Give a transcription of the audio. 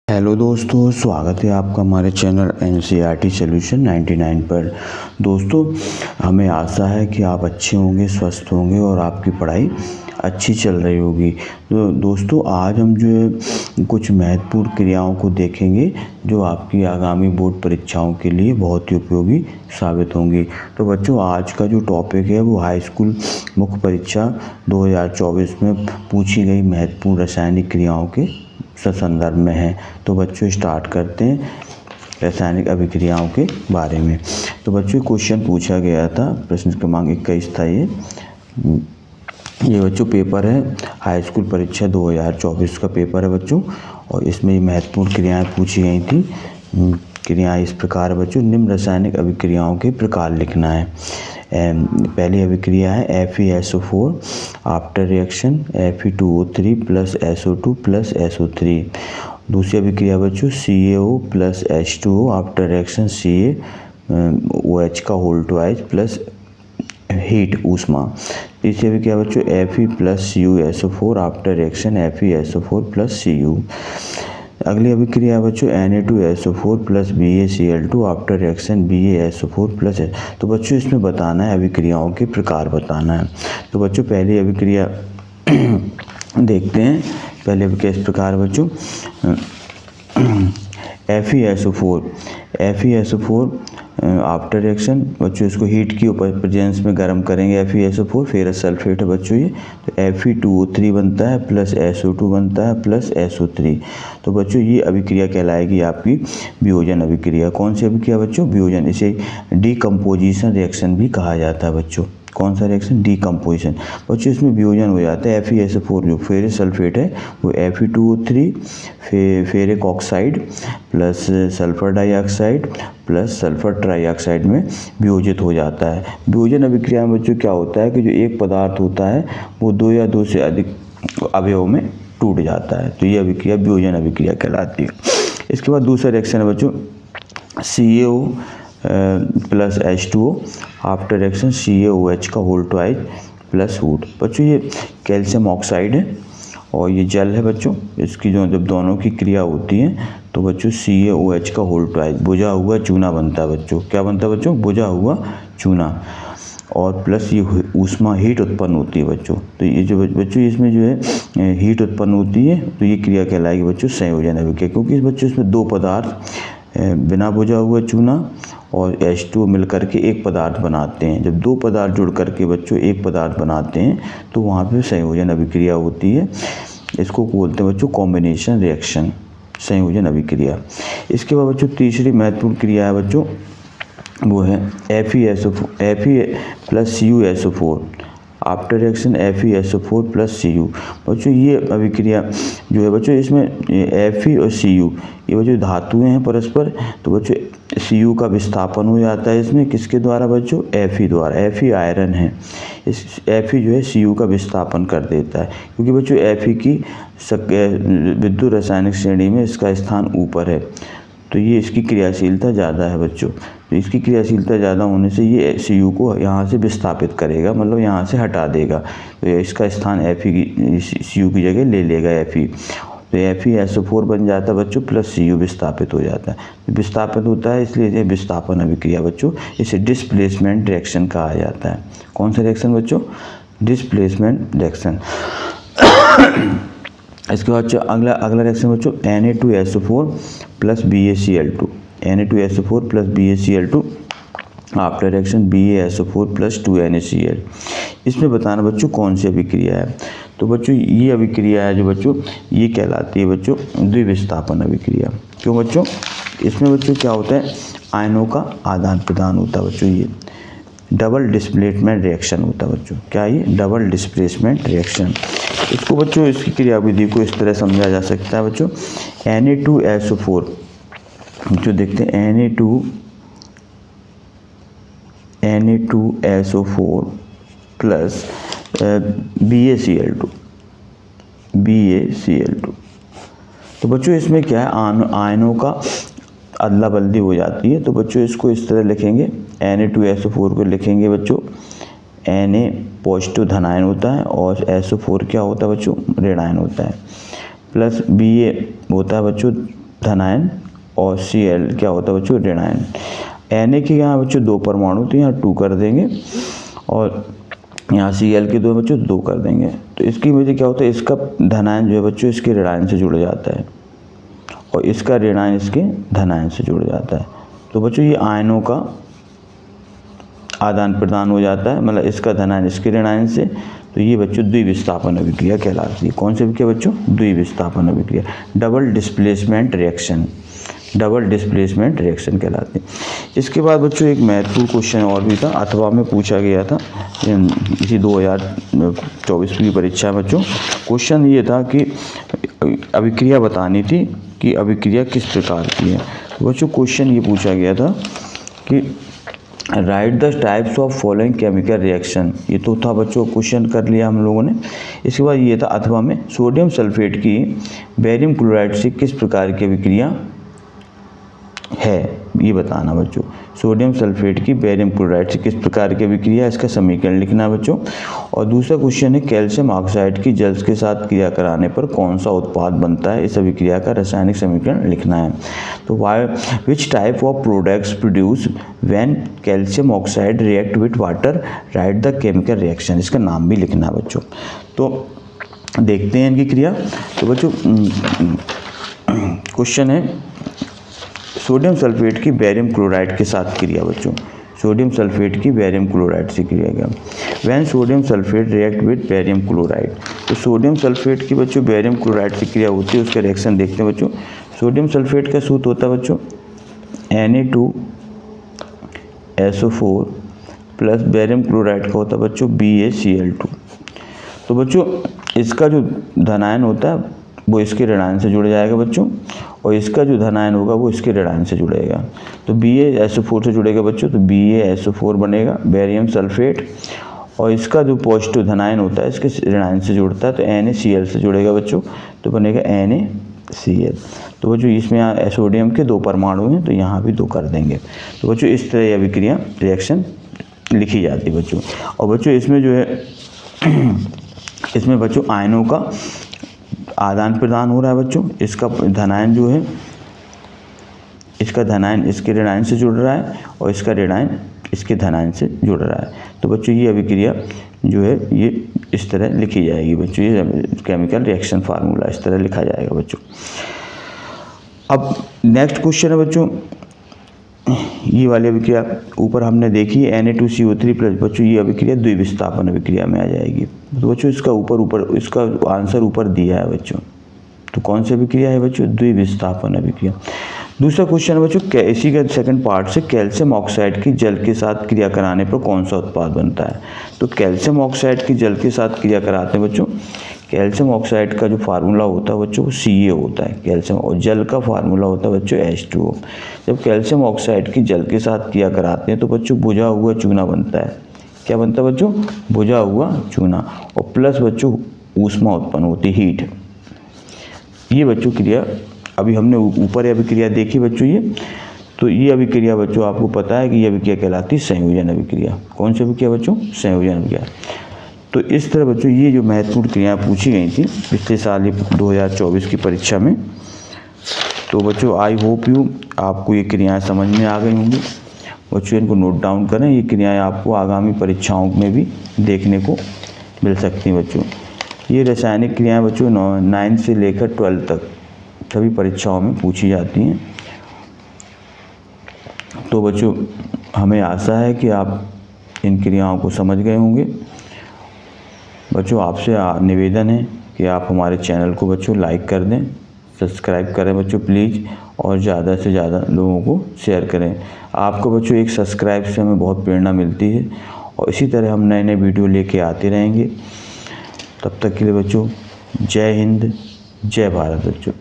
Hello दोस्तों, स्वागत है आपका हमारे चैनल NCERT सॉल्यूशन 99 पर। दोस्तों, हमें आशा है कि आप अच्छे होंगे, स्वस्थ होंगे और आपकी पढ़ाई अच्छी चल रही होगी। तो दोस्तों, आज हम जो है कुछ महत्वपूर्ण क्रियाओं को देखेंगे जो आपकी आगामी बोर्ड परीक्षाओं के लिए बहुत ही उपयोगी साबित होंगी। तो बच्चों, आज का जो टॉपिक है वो हाई स्कूल मुख्य परीक्षा 2024 में पूछी गई महत्वपूर्ण रासायनिक क्रियाओं के संदर्भ में है। तो बच्चों, स्टार्ट करते हैं रासायनिक अभिक्रियाओं के बारे में। तो बच्चों, क्वेश्चन पूछा गया था, प्रश्न क्रमांक 21 था ये बच्चों पेपर है, हाई स्कूल परीक्षा 2024 का पेपर है बच्चों। और इसमें महत्वपूर्ण क्रियाएं पूछी गई थी। क्रियाएं इस प्रकार है बच्चों, निम्न रासायनिक अभिक्रियाओं के प्रकार लिखना है। पहली अभिक्रिया है FeSO4 after reaction Fe2O3 plus SO2 plus SO3। दूसरी अभिक्रिया बच्चों CaO plus H2O after reaction CaOH का होल ट्वाइस प्लस हीट ऊष्मा। तीसरी अभिक्रिया बच्चों Fe plus CuSO4 after reaction FeSO4 plus Cu। अगली अभिक्रिया बच्चों Na2SO4 plus BaCl2 after reaction BaSO4 plus. तो बच्चों, इसमें बताना है अभिक्रियाओं के प्रकार बताना है। तो बच्चों, पहली अभिक्रिया देखते हैं। पहली अभिक्रिया इस प्रकार बच्चों FeSO4 आफ्टर रिएक्शन बच्चों, इसको हीट की प्रेजेंस में गर्म करेंगे। FeSO4 फेरस सल्फेट है बच्चों ये। तो Fe2O3 बनता है प्लस SO2 बनता है प्लस SO3। तो बच्चों, ये अभिक्रिया कहलाएगी आपकी वियोजन अभिक्रिया। कौन सी अभिक्रिया बच्चों? वियोजन। इसे डीकम्पोजिशन रिएक्शन भी कहा जाता है बच्चों। कौन सा रिएक्शन? डीकम्पोजिशन। बच्चों, इसमें वियोजन हो जाता है। FeSO4 जो फेरस सल्फेट है वो Fe2O3 ferric oxide plus sulphur dioxide plus sulphur trioxide में वियोजित हो जाता है। वियोजन अभिक्रिया में बच्चों क्या होता है कि जो एक पदार्थ होता है वो दो या दो से अधिक अवयव में टूट जाता है। तो ये अभिक्रिया वियोजन अभिक्रिया कहलाती है। इसके बाद दूसरा रिएक्शन है बच्चों CaO plus H2O after reaction CaOH का होल ट्वाइस प्लस वुड। बच्चों, ये कैल्शियम ऑक्साइड है और ये जल है बच्चों। इसकी जब दोनों की क्रिया होती है तो बच्चों CaOH का होल ट्वाइस बुझा हुआ चूना बनता है बच्चों। क्या बनता है बच्चों? बुझा हुआ चूना। और प्लस ये ऊष्मा हीट उत्पन्न होती है बच्चों। तो ये जो बच्चों इसमें जो है हीट उत्पन्न होती है, तो ये क्रिया कहलाएगी बच्चों संयोजन अभिक्रिया। क्योंकि बच्चों इसमें दो पदार्थ बिना बुझा हुआ चूना और H2O मिल करके एक पदार्थ बनाते हैं। जब दो पदार्थ जुड़ करके बच्चों एक पदार्थ बनाते हैं तो वहाँ पे संयोजन अभिक्रिया होती है। इसको बोलते हैं बच्चों कॉम्बिनेशन रिएक्शन, संयोजन अभिक्रिया। इसके बाद बच्चों तीसरी महत्वपूर्ण क्रिया है बच्चों, वो है Fe plus CuSO4 after reaction FeSO4 plus Cu। बच्चों, ये अभिक्रिया जो है बच्चों, इसमें Fe और Cu ये बच्चों धातुएं हैं परस्पर। तो बच्चों Cu का विस्थापन हो जाता है इसमें, किसके द्वारा बच्चों? Fe द्वारा। Fe आयरन है, इस Fe जो है Cu का विस्थापन कर देता है। क्योंकि बच्चों Fe की विद्युत रासायनिक श्रेणी में इसका स्थान ऊपर है, तो ये इसकी क्रियाशीलता ज़्यादा है बच्चों। तो इसकी क्रियाशीलता ज़्यादा होने से ये Cu को यहाँ से विस्थापित करेगा, मतलब यहाँ से हटा देगा। तो इसका स्थान Cu की जगह ले लेगा Fe। तो FeSO4 बन जाता है बच्चों प्लस Cu विस्थापित हो जाता है। विस्थापित होता है इसलिए ये विस्थापन अभिक्रिया बच्चों। इसे डिस्प्लेसमेंट रिएक्शन कहा जाता है। कौन सा रिएक्शन बच्चों? Displacement reaction. इसके बाद अगला रिएक्शन बच्चों Na2SO4 plus BaCl2। Na2SO4 plus BaCl2 after reaction BaSO4 plus 2NaCl। इसमें बताना बच्चों कौन सी अभिक्रिया है। तो बच्चों, ये अभिक्रिया है जो बच्चों ये कहलाती है बच्चों द्विविस्थापन अभिक्रिया। क्यों बच्चों? इसमें बच्चों क्या होता है? आयनों का आदान प्रदान होता है बच्चों। ये डबल डिस्प्लेसमेंट रिएक्शन होता है बच्चों। क्या ये? Double displacement reaction. इसको बच्चों इसकी क्रियाविधि को इस तरह समझा जा सकता है बच्चों Na2SO4 जो देखते हैं Na2SO4 प्लस BaCl2। तो बच्चों इसमें क्या है? आयनों का अदला बदली हो जाती है। तो बच्चों इसको इस तरह लिखेंगे, Na2SO4 को लिखेंगे बच्चों Na पॉजिटिव धनायन होता है और SO4 क्या होता है बच्चों? ऋणायन होता है। प्लस Ba होता है बच्चों धनायन और Cl क्या होता है बच्चों, ऋणायन। Na के यहाँ बच्चों 2 परमाणु तो यहाँ 2 कर देंगे और यहाँ Cl के 2 बच्चों 2 कर देंगे। तो इसकी वजह क्या होता है, इसका धनायन जो है बच्चों इसके ऋणायन से जुड़ जाता है और इसका ऋणायन इसके धनायन से जुड़ जाता है। तो बच्चों ये आयनों का आदान प्रदान हो जाता है, मतलब इसका धनायन इसके ऋणायन से। तो ये बच्चों द्विविस्थापन अभिक्रिया कहलाती है। कौन सी अभिक्रिया बच्चों, द्विविस्थापन अभिक्रिया, double displacement reaction, double displacement reaction कहलाती है। इसके बाद बच्चों एक महत्वपूर्ण क्वेश्चन और भी था, अथवा में पूछा गया था इसी 2024 की परीक्षा में बच्चों। क्वेश्चन ये था कि अभिक्रिया बतानी थी कि अभिक्रिया किस प्रकार की है। तो बच्चों क्वेश्चन ये पूछा गया था कि right the types of following chemical reaction. ये तो था बच्चों, क्वेश्चन कर लिया हम लोगों ने। इसके बाद ये था अथवा में सोडियम सल्फेट की बेरियम क्लोराइड से किस प्रकार की अभिक्रिया है, ये बताना बच्चों। सोडियम सल्फेट की बेरियम क्लोराइड से किस प्रकार की अभिक्रिया, इसका समीकरण लिखना है बच्चों। और दूसरा क्वेश्चन है कैल्शियम ऑक्साइड की जल के साथ क्रिया कराने पर कौन सा उत्पाद बनता है, इस अभिक्रिया का रासायनिक समीकरण लिखना है। तो which type of products produce when calcium oxide react with water, right the chemical reaction, इसका नाम भी लिखना है बच्चों। तो देखते हैं इनकी क्रिया। तो बच्चों क्वेश्चन है सोडियम सल्फेट की बेरियम क्लोराइड के साथ क्रिया बच्चों, सोडियम सल्फेट की बेरियम क्लोराइड से क्रिया क्या, when sodium sulphate react with barium chloride. तो सोडियम सल्फेट की बच्चों बेरियम क्लोराइड से क्रिया होती है, उसका रिएक्शन देखते हैं बच्चों। सोडियम सल्फेट का सूत्र होता है बच्चों Na2SO4 प्लस बेरियम क्लोराइड का होता है बच्चों BaCl2। तो बच्चों इसका जो धनायन होता है वो इसके ऋणायन से जुड़ जाएगा बच्चों, और इसका जो धनायन होगा वो इसके ऋणायन से जुड़ेगा। तो BaSO4 से जुड़ेगा बच्चों, तो BaSO4 बनेगा बेरियम सल्फेट, और इसका जो पॉजिटिव धनायन होता है इसके ऋणायन से जुड़ता है, तो NaCl से जुड़ेगा बच्चों, तो बनेगा NaCl। तो बच्चों इसमें यहाँ सोडियम के 2 परमाणु हैं तो यहाँ भी 2 कर देंगे। तो बच्चों इस तरह यह अभिक्रिया रिएक्शन लिखी जाती है बच्चों। और बच्चों इसमें जो है इसमें बच्चों आयनों का आदान प्रदान हो रहा है बच्चों। इसका धनायन जो है, इसका धनायन इसके ऋणायन से जुड़ रहा है और इसका ऋणायन इसके धनायन से जुड़ रहा है। तो बच्चों ये अभिक्रिया जो है ये इस तरह लिखी जाएगी बच्चों, ये केमिकल रिएक्शन फार्मूला इस तरह लिखा जाएगा बच्चों। अब नेक्स्ट क्वेश्चन है बच्चों, ये वाली अभिक्रिया ऊपर हमने देखी है Na2CO3 प्लस बच्चों, ये अभिक्रिया द्विविस्थापन अभिक्रिया में आ जाएगी। तो बच्चों इसका ऊपर इसका आंसर ऊपर दिया है बच्चों। तो कौन सी अभिक्रिया है बच्चों, द्विविस्थापन अभिक्रिया। दूसरा क्वेश्चन है बच्चों, इसी का सेकंड पार्ट से कैल्शियम ऑक्साइड की जल के साथ क्रिया कराने पर कौन सा उत्पाद बनता है। तो कैल्शियम ऑक्साइड की जल के साथ क्रिया कराते हैं बच्चों, कैल्शियम ऑक्साइड का जो फार्मूला होता है बच्चों वो Ca होता है कैल्शियम, और जल का फार्मूला होता है बच्चों H2O। जब कैल्शियम ऑक्साइड की जल के साथ क्रिया कराते हैं तो बच्चों बुझा हुआ चूना बनता है। क्या बनता है बच्चों, बुझा हुआ चूना, और प्लस बच्चों ऊष्मा उत्पन्न होती है, हीट। ये बच्चों क्रिया अभी हमने ऊपर अभिक्रिया देखी बच्चों ये। तो ये अभिक्रिया बच्चों आपको पता है कि ये अभिक्रिया कहलाती है संयोजन अभिक्रिया। कौन सी अभिक्रिया बच्चों, संयोजन अभिक्रिया। तो इस तरह बच्चों ये जो महत्वपूर्ण क्रियाएं पूछी गई थी पिछले साल 2024 की परीक्षा में। तो बच्चों आई होप यू आपको ये क्रियाएं समझ में आ गई होंगी बच्चों। इनको नोट डाउन करें, ये क्रियाएं आपको आगामी परीक्षाओं में भी देखने को मिल सकती हैं बच्चों। ये रासायनिक क्रियाएं बच्चों 9 से लेकर 12 तक सभी परीक्षाओं में पूछी जाती हैं। तो बच्चों हमें आशा है कि आप इन क्रियाओं को समझ गए होंगे। बच्चों आपसे निवेदन है कि आप हमारे चैनल को बच्चों लाइक कर दें, सब्सक्राइब करें बच्चों प्लीज़, और ज़्यादा से ज़्यादा लोगों को शेयर करें। आपको बच्चों एक सब्सक्राइब से हमें बहुत प्रेरणा मिलती है, और इसी तरह हम नए नए वीडियो लेके आते रहेंगे। तब तक के लिए बच्चों जय हिंद, जय भारत बच्चों।